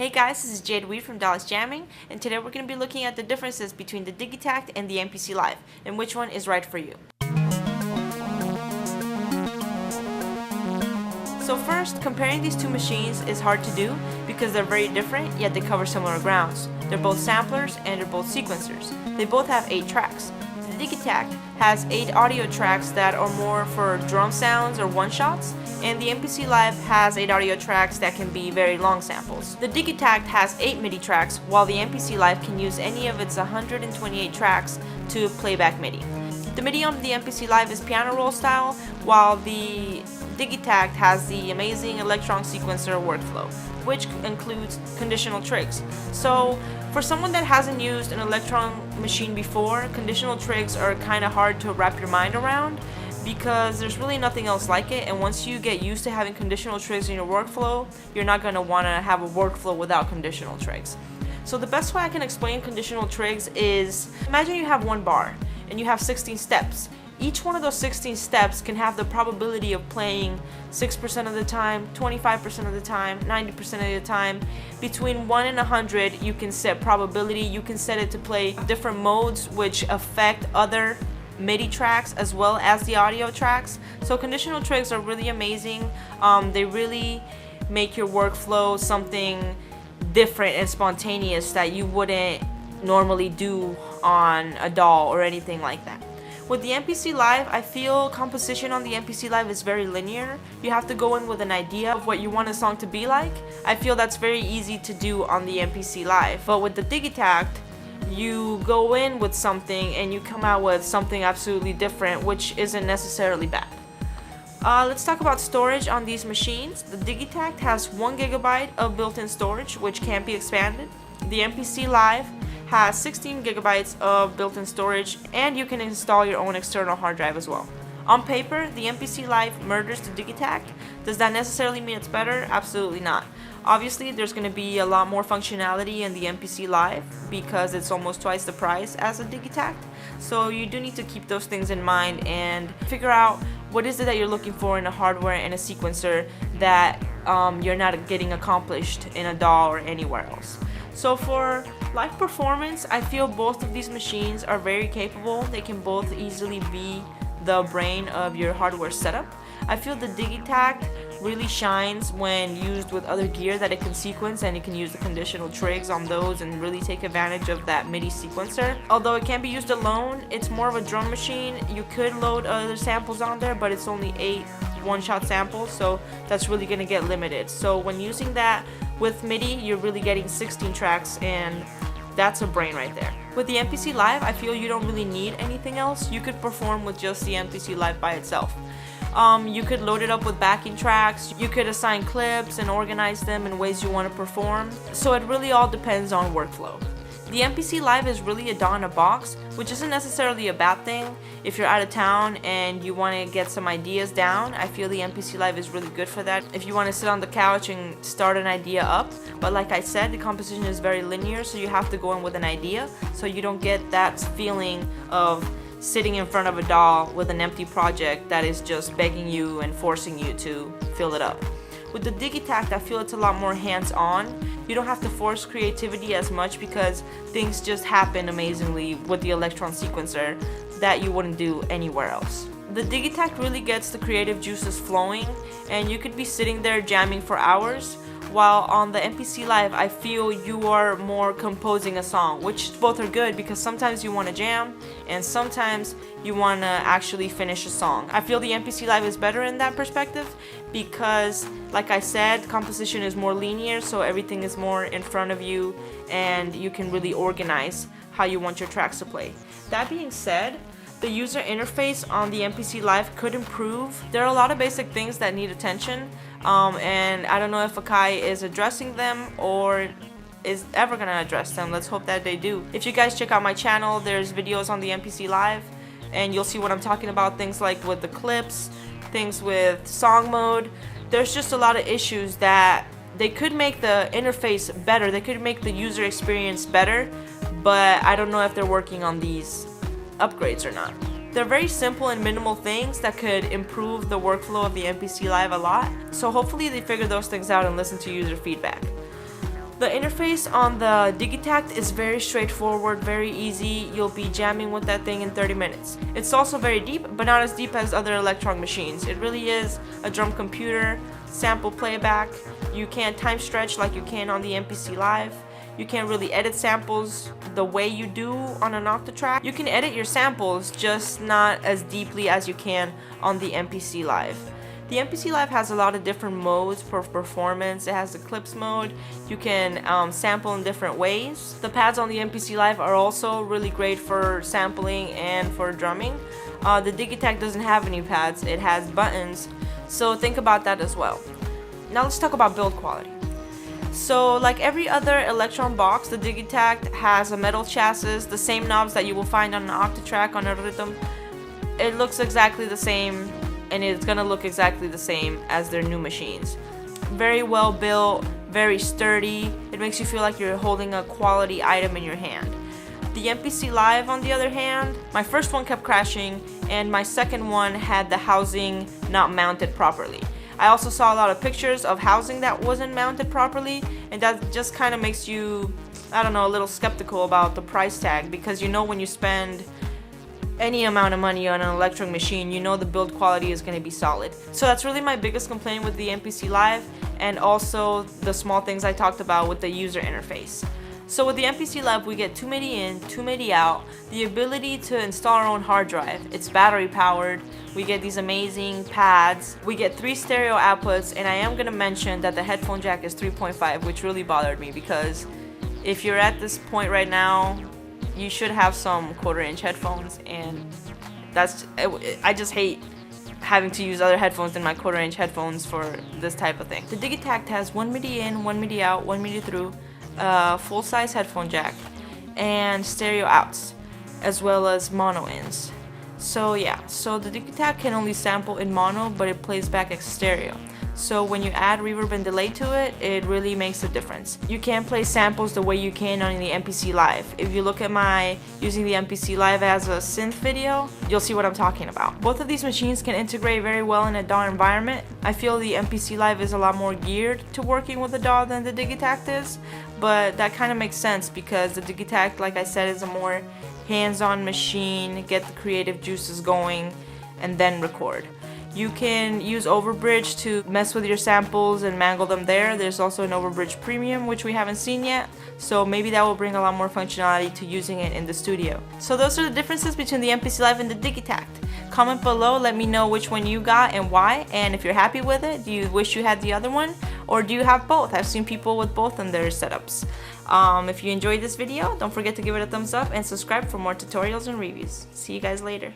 Hey guys, this is JAde from Dallas Jamming, and today we're going to be looking at the differences between the Digitakt and the MPC Live, and which one is right for you. So first, comparing these two machines is hard to do because they're very different, yet they cover similar grounds. They're both samplers and they're both sequencers. They both have 8 tracks. The Digitakt has 8 audio tracks that are more for drum sounds or one-shots, and the MPC Live has 8 audio tracks that can be very long samples. The Digitakt has 8 MIDI tracks, while the MPC Live can use any of its 128 tracks to playback MIDI. The MIDI on the MPC Live is piano roll style, while the Digitakt has the amazing electron sequencer workflow, which includes conditional trigs. So for someone that hasn't used an electron machine before, conditional trigs are kind of hard to wrap your mind around because there's really nothing else like it, and once you get used to having conditional trigs in your workflow, you're not going to want to have a workflow without conditional trigs. So the best way I can explain conditional trigs is, imagine you have one bar and you have 16 steps. Each one of those 16 steps can have the probability of playing 6% of the time, 25% of the time, 90% of the time. Between 1 and 100, you can set probability. You can set it to play different modes which affect other MIDI tracks as well as the audio tracks. So conditional trigs are really amazing. They really make your workflow something different and spontaneous that you wouldn't normally do on a DAW or anything like that. With the MPC Live, I feel composition on the MPC Live is very linear. You have to go in with an idea of what you want a song to be like. I feel that's very easy to do on the MPC Live. But with the Digitakt, you go in with something and you come out with something absolutely different, which isn't necessarily bad. Let's talk about storage on these machines. The Digitakt has 1 GB of built-in storage, which can't be expanded. The MPC Live has 16 GB of built-in storage, and you can install your own external hard drive as well. On paper, the MPC Live murders the Digitakt. Does that necessarily mean it's better? Absolutely not. Obviously, there's going to be a lot more functionality in the MPC Live because it's almost twice the price as a Digitakt. So you do need to keep those things in mind and figure out what is it that you're looking for in a hardware and a sequencer that you're not getting accomplished in a DAW or anywhere else. So for live performance, I feel both of these machines are very capable. They can both easily be the brain of your hardware setup. I feel the Digitakt really shines when used with other gear that it can sequence, and you can use the conditional trigs on those and really take advantage of that MIDI sequencer. Although it can be used alone, it's more of a drum machine. You could load other samples on there, but it's only 8 one-shot samples, so that's really going to get limited. So when using that with MIDI, you're really getting 16 tracks, and that's a brain right there. With the MPC Live, I feel you don't really need anything else. You could perform with just the MPC Live by itself. You could load it up with backing tracks, you could assign clips and organize them in ways you want to perform. So it really all depends on workflow. The MPC Live is really a DAW in a box, which isn't necessarily a bad thing. If you're out of town and you want to get some ideas down, I feel the MPC Live is really good for that. If you want to sit on the couch and start an idea up, but like I said, the composition is very linear, so you have to go in with an idea, so you don't get that feeling of sitting in front of a DAW with an empty project that is just begging you and forcing you to fill it up. With the Digitakt, I feel it's a lot more hands-on. You don't have to force creativity as much because things just happen amazingly with the electron sequencer that you wouldn't do anywhere else. The Digitakt really gets the creative juices flowing, and you could be sitting there jamming for hours, while on the MPC Live, I feel you are more composing a song, which both are good because sometimes you want to jam and sometimes you want to actually finish a song. I feel the MPC Live is better in that perspective because, like I said, composition is more linear, so everything is more in front of you and you can really organize how you want your tracks to play. That being said, the user interface on the MPC Live could improve. There are a lot of basic things that need attention, and I don't know if Akai is addressing them or is ever gonna address them. Let's hope that they do. If you guys check out my channel, there's videos on the MPC Live, and you'll see what I'm talking about, things like with the clips, things with song mode. There's just a lot of issues that they could make the interface better, they could make the user experience better, but I don't know if they're working on these upgrades or not. They're very simple and minimal things that could improve the workflow of the MPC Live a lot, so hopefully they figure those things out and listen to user feedback. The interface on the Digitakt is very straightforward, very easy. You'll be jamming with that thing in 30 minutes. It's also very deep, but not as deep as other electronic machines. It really is a drum computer, sample playback. You can't time stretch like you can on the MPC Live. You can't really edit samples the way you do on an Octatrack. You can edit your samples, just not as deeply as you can on the MPC Live. The MPC Live has a lot of different modes for performance. It has the clips mode. You can sample in different ways. The pads on the MPC Live are also really great for sampling and for drumming. The Digitakt doesn't have any pads. It has buttons, so think about that as well. Now let's talk about build quality. So like every other Electron box, the Digitakt has a metal chassis, the same knobs that you will find on an Octatrack on a rhythm. It looks exactly the same, and it's gonna look exactly the same as their new machines. Very well built, very sturdy. It makes you feel like you're holding a quality item in your hand. The MPC Live, on the other hand, my first one kept crashing, and my second one had the housing not mounted properly. I also saw a lot of pictures of housing that wasn't mounted properly, and that just kind of makes you, I don't know, a little skeptical about the price tag, because you know when you spend any amount of money on an electric machine, you know the build quality is going to be solid. So that's really my biggest complaint with the MPC Live, and also the small things I talked about with the user interface. So with the MPC Live, we get 2 MIDI in, 2 MIDI out, the ability to install our own hard drive. It's battery powered. We get these amazing pads. We get 3 stereo outputs, and I am going to mention that the headphone jack is 3.5, which really bothered me, because if you're at this point right now, you should have some 1/4-inch headphones, and I just hate having to use other headphones than my 1/4-inch headphones for this type of thing. The Digitakt has 1 MIDI in, 1 MIDI out, 1 MIDI through, full-size headphone jack, and stereo outs, as well as mono ins. So yeah, so the Digitakt can only sample in mono, but it plays back as stereo. So when you add reverb and delay to it, it really makes a difference. You can't play samples the way you can on the MPC Live. If you look at my using the MPC Live as a synth video, you'll see what I'm talking about. Both of these machines can integrate very well in a DAW environment. I feel the MPC Live is a lot more geared to working with a DAW than the Digitakt is, but that kind of makes sense because the Digitakt, like I said, is a more hands-on machine, get the creative juices going, and then record. You can use Overbridge to mess with your samples and mangle them there. There's also an Overbridge Premium, which we haven't seen yet, so maybe that will bring a lot more functionality to using it in the studio. So those are the differences between the MPC Live and the Digitakt. Comment below, let me know which one you got and why, and if you're happy with it. Do you wish you had the other one, or do you have both? I've seen people with both in their setups. If you enjoyed this video, don't forget to give it a thumbs up and subscribe for more tutorials and reviews. See you guys later.